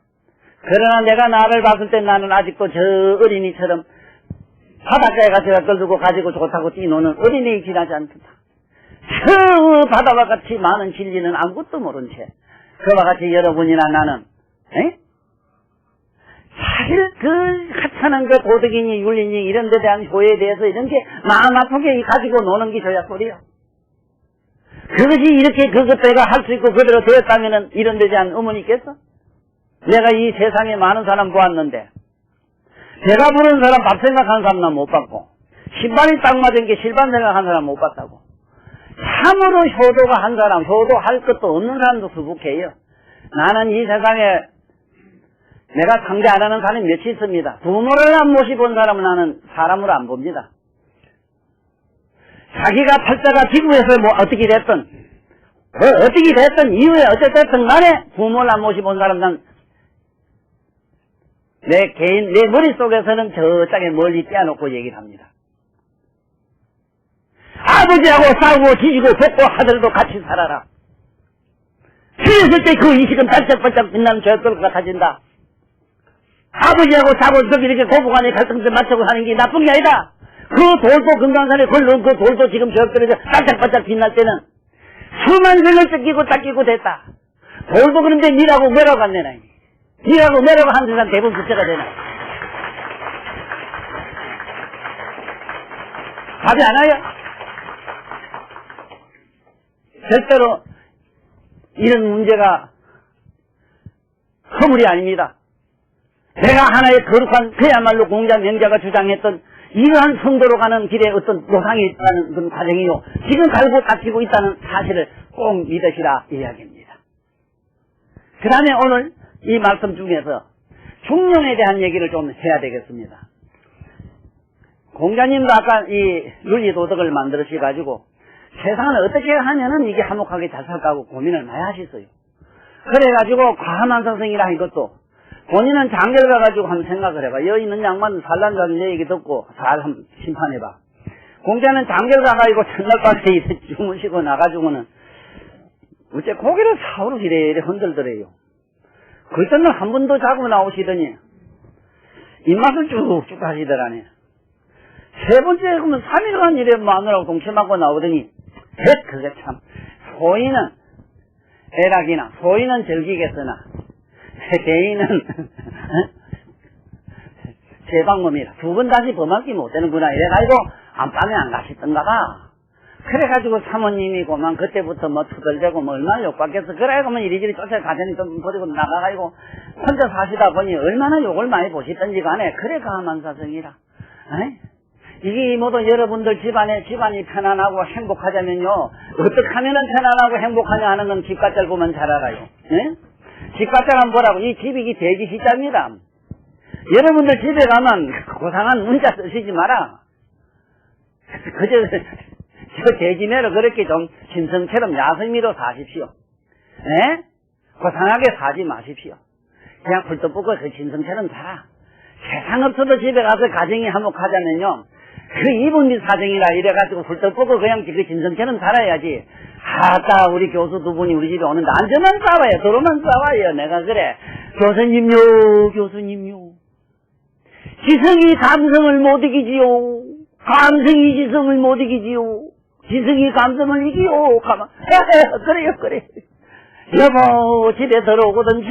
Speaker 1: 그러나 내가 나를 봤을 때 나는 아직도 저 어린이처럼 바닷가에 가서 끌고 가지고 좋다고 뛰노는 어린애에 지나지 않는다. 저 바다와 같이 많은 진리는 아무것도 모른 채 그와 같이 여러분이나 나는 사실 그 하찮은 그 도덕이니 윤리니 이런 데 대한 효에 대해서 이런 게 마음 아프게 가지고 노는 게 저야 소리야. 그것이 이렇게 그것 내가 할 수 있고 그대로 되었다면은 이런 데 대한 의문이 있겠어? 내가 이 세상에 많은 사람 보았는데 배가 부른 사람 밥 생각하는 사람 난 못 봤고 신발이 딱 맞은 게 실반 생각하는 사람 못 봤다고. 참으로 효도가 한 사람, 효도할 것도 없는 사람도 수북해요. 나는 이 세상에 내가 상대 안 하는 사람이 몇이 있습니다. 부모를 안 모시본 사람은 나는 사람으로 안 봅니다. 자기가 팔자가 지구에서 뭐 어떻게 됐든 이후에 어쨌든 간에 부모를 안 모시본 사람 난 내 머릿속에서는 저 땅에 멀리 떼어놓고 얘기를 합니다. 아버지하고 싸우고 지지고 볶고 하더라도 같이 살아라. 그랬을 때 그 인식은 반짝반짝 빛나는 저것들과 같아진다. 아버지하고 싸우고 이렇게 고부간에 갈등들 맞추고 하는 게 나쁜 게 아니다. 그 돌도 금강산에 걸른 그 돌도 지금 저것들에서 반짝반짝 빛날 때는 수만 생을 뜯기고 됐다. 돌도 그런데 니라고 뭐라고 안 내나. 니라고 뭐라고 하는 순간 대부분 숫자가 되나. 답이 안 와요? 절대로 이런 문제가 허물이 아닙니다. 내가 하나의 거룩한 그야말로 공자 명자가 주장했던 이러한 성도로 가는 길에 어떤 노상이 있다는 그런 과정이요. 지금 갈고 닦이고 있다는 사실을 꼭 믿으시라 이야기입니다. 그 다음에 오늘 이 말씀 중에서 중년에 대한 얘기를 좀 해야 되겠습니다. 공자님도 아까 이 윤리도덕을 만들으셔가지고 세상을 어떻게 하면은 이게 화목하게 잘 살까고 고민을 많이 하셨어요. 그래가지고 과하만상성이라 이것도 본인은 장결 가가지고 한번 생각을 해봐. 여기 있는 양반은 살란다는 내 얘기 듣고 잘 한번 심판해봐. 공자는 장결 가가지고 첫날밤에 주무시고 나가지고는 어째 고개를 사오로 이래 흔들더래요. 그때는 한 번 더 자고 나오시더니 입맛을 쭉쭉 하시더라네. 세 번째 그러면 3일간 이래 마누라고 동침하고 나오더니 그게 참 소인은 애락이나 소인은 즐기겠으나 개인은 제방범이라 두 번 다시 범하기 못되는구나 이래가지고 안방에 안 가시던가 봐. 그래가지고 사모님이고만 그때부터 뭐 투덜대고 뭐 얼마나 욕받겠어. 그래가면 이리저리 쫓아가더니 좀 버리고 나가가지고 혼자 사시다 보니 얼마나 욕을 많이 보시던지 간에 그래 가만사성이라. 이게 모두 여러분들 집안이 편안하고 행복하자면요. 어떻게 하면은 편안하고 행복하냐 하는 건 집가짜를 보면 잘 알아요. 집가짜는 뭐라고? 이 집이 이 돼지 시자입니다. 여러분들 집에 가면 고상한 문자 쓰시지 마라. 그저 저 돼지매로 그렇게 좀 신성처럼 야성미로 사십시오. 고상하게 사지 마십시오. 그냥 훌떡 뽑고 그 신성처럼 살아. 세상 없어도 집에 가서 가정이 화목하자면요. 그 이분 및 사정이라 이래가지고 훌떡 뽑고 그냥 그 진성처럼 살아야지. 아따 우리 교수 두 분이 우리 집에 오는데 앉아만 싸워요. 도로만 싸워요. 내가 그래. 교수님요. 지성이 감성을 못 이기지요. 감성이 지성을 못 이기지요. 지성이 감성을 이기요. 그래. 여보 집에 들어오거든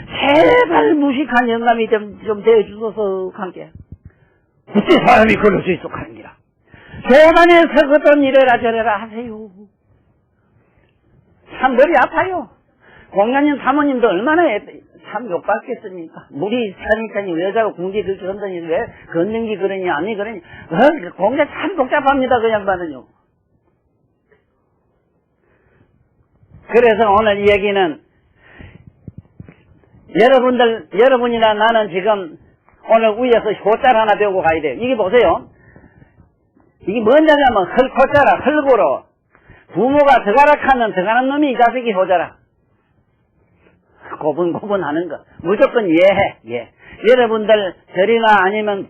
Speaker 1: 제발 무식한 영감이 좀 되어주소서 함께. 어째 사람이 그럴 수 있어 하는 기라. 교단에 서거든 이래라 저래라 하세요. 참 머리 아파요. 공자님 사모님도 얼마나 참 욕받겠습니까? 물이 차니까 여자가 궁지 그렇게 건드니 왜 건능기 그러니 아니 그러니 공자 참 복잡합니다. 그 양반은요. 그래서 오늘 이 얘기는 여러분이나 나는 지금 오늘 위에서 효자를 하나 배우고 가야 돼요. 이게 보세요. 이게 뭔냐면 헐자라 헐고로 부모가 더가락하면 더가는 놈이 이 자식이 효자라. 고분고분하는 거. 무조건 예해. 여러분들 절이나 아니면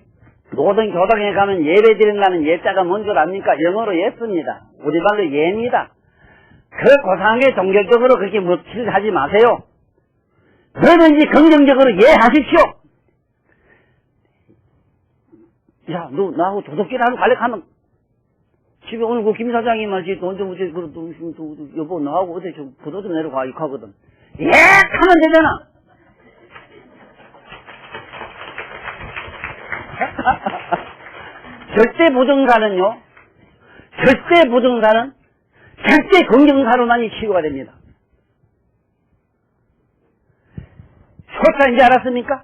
Speaker 1: 모든 교당에 가면 예배 드린다는 예자가 뭔 줄 압니까? 영어로 예습니다. 우리 말로 예입니다. 그 고상하게 종교적으로 그렇게 묻힐하지 마세요. 뭐든지 긍정적으로 예하십시오. 야, 너 나하고 도둑질 하러 갈래? 하면 집에 오늘 그 김 사장이 말이지 돈 좀 주지 여보 나하고 어디 좀 부도 좀 내려가 이렇게 하거든. 예! 하면 되잖아. 절대 부정사는요. 절대 부정사는 절대 긍정사로만이 치유가 됩니다. 효자인지 알았습니까?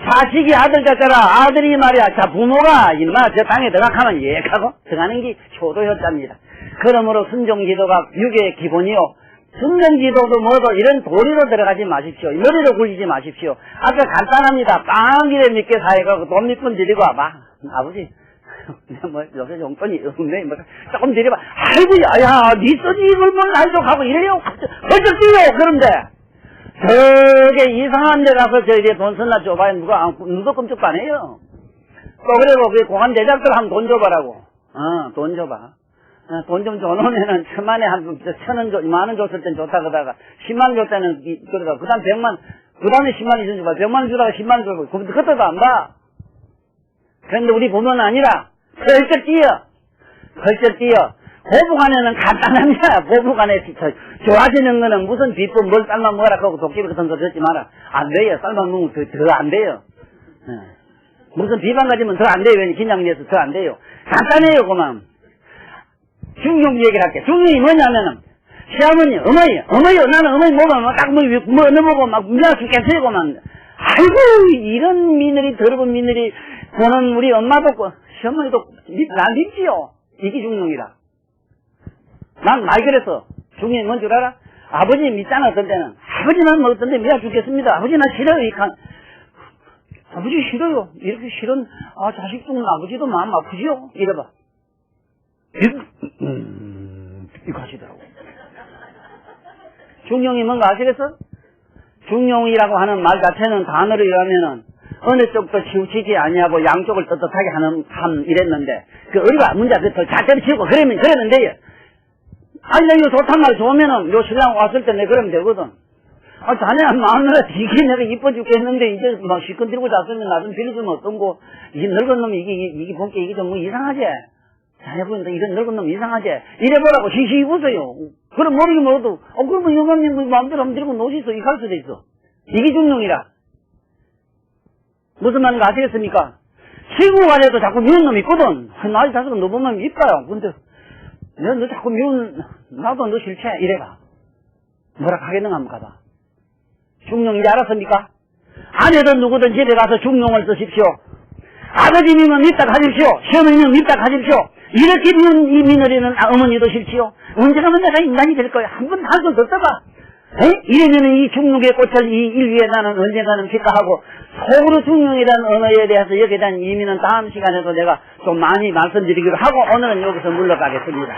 Speaker 1: 자식이 아들 자자라 아들이 말이야 자 부모가 인마 저 땅에 들어가면 예하고 들어가는 게 효도효자입니다. 그러므로 순종지도가 유교의 기본이요. 순종지도도 뭐도 이런 도리로 들어가지 마십시오. 머리로 굴리지 마십시오. 아주 간단합니다. 빵기를 믿게 사해가고 돈 몇 푼 드리고 와봐. 아버지 뭐 요새 용돈이 없네 뭐 조금 드려봐. 아이고 야야 니 써지 이걸 뭐 날도 가고 이래요. 벌쩍 뛰어. 그런데 저게 이상한 데 가서 저희들 돈 쓰나 줘봐야 누가 끔찍도 안 해요. 또 그리고 그 공안 대작들 하면 돈 줘봐라고. 돈 줘봐. 돈 좀 줘놓으면은 천만에 한 1,000원, 10,000원 줬을 땐 좋다 그러다가 10만 줬 때는 그러다가 그 다음 100만, 그 다음에 10만 원 줘봐. 100만 원 주다가 10만 원 주고 그것도 안 봐. 그런데 우리 부모는 아니라 펄쩍 뛰어. 고부간에는 간단합니다. 고부간에 좋아지는 거는 무슨 비법 뭘 삶아 먹어라 하고 도깨비 같은 거 듣지 마라. 안 돼요. 삶아 먹으면 더 안 돼요. 무슨 비방 가지면 더 안 돼요. 왜냐면 긴장돼서 더 안 돼요. 간단해요. 그만. 중용 얘기를 할게. 중용이 뭐냐면은 시어머니, 어머니 나는 어머니 먹으면 딱 뭐 넣어보고 막 미워 죽겠어요. 그만. 아이고 이런 며느리 더러운 며느리 보는 우리 엄마도 시어머니도 난 믿지요. 이게 중용이라. 난 말 그랬어. 중용이 뭔 줄 알아? 아버지 믿잖아. 어떤 때는 아버지만 뭐 어떤 때 미워 죽겠습니다. 아버지 나 싫어요. 아버지 싫어요. 이렇게 싫은 자식 죽는 아버지도 마음 아프지요. 이래봐. 이거 하시더라고. 중용이 뭔가 아시겠어? 중용이라고 하는 말 자체는 단어로 이러면은 어느 쪽도 치우치지 아니하고 양쪽을 떳떳하게 함 이랬는데 그 어리가 문제 그 자체를 치우고 그러면 돼요. 아니 나 이거 좋단 말 좋으면은 요 신랑 왔을 때 내 그러면 되거든. 자네 마누라 되게 내가 이뻐 죽겠는데 이제 막 실컷 들고 잤으면 나 좀 빌려주면 어떤고 이게 늙은 놈이 이게 본게 이게 좀 뭐 이상하지? 자네분도 이런 늙은 놈 이상하지? 이래보라고 시시 웃어요. 그럼 모르긴 모르도 그러면 영감님 마음대로 한번 들고 노시소 이갈 수도 있어. 이게 중용이라. 무슨 말인가 아시겠습니까? 시구 간에도 자꾸 미운 놈이 있거든. 나이 자식은 너 보면 이뻐요. 근데 너 자꾸 나도 너 싫지? 이래봐. 뭐라 하겠는가 한번 가봐. 중용인지 알았습니까? 아내든 누구든 집에 가서 중용을 쓰십시오. 아버지님은 믿다 가십시오. 시어머니는 믿다 가십시오. 이렇게 이 며느리는 어머니도 싫지요. 언제 가면 내가 인간이 될 거야. 한번 한손 더 써봐. 이러면은 이 중용의 꽃을 이 일위에 나는 언젠가는 빛가하고 속으로 중용이라는 언어에 대해서 여기에 대한 의미는 다음 시간에도 내가 좀 많이 말씀드리기로 하고 오늘은 여기서 물러가겠습니다.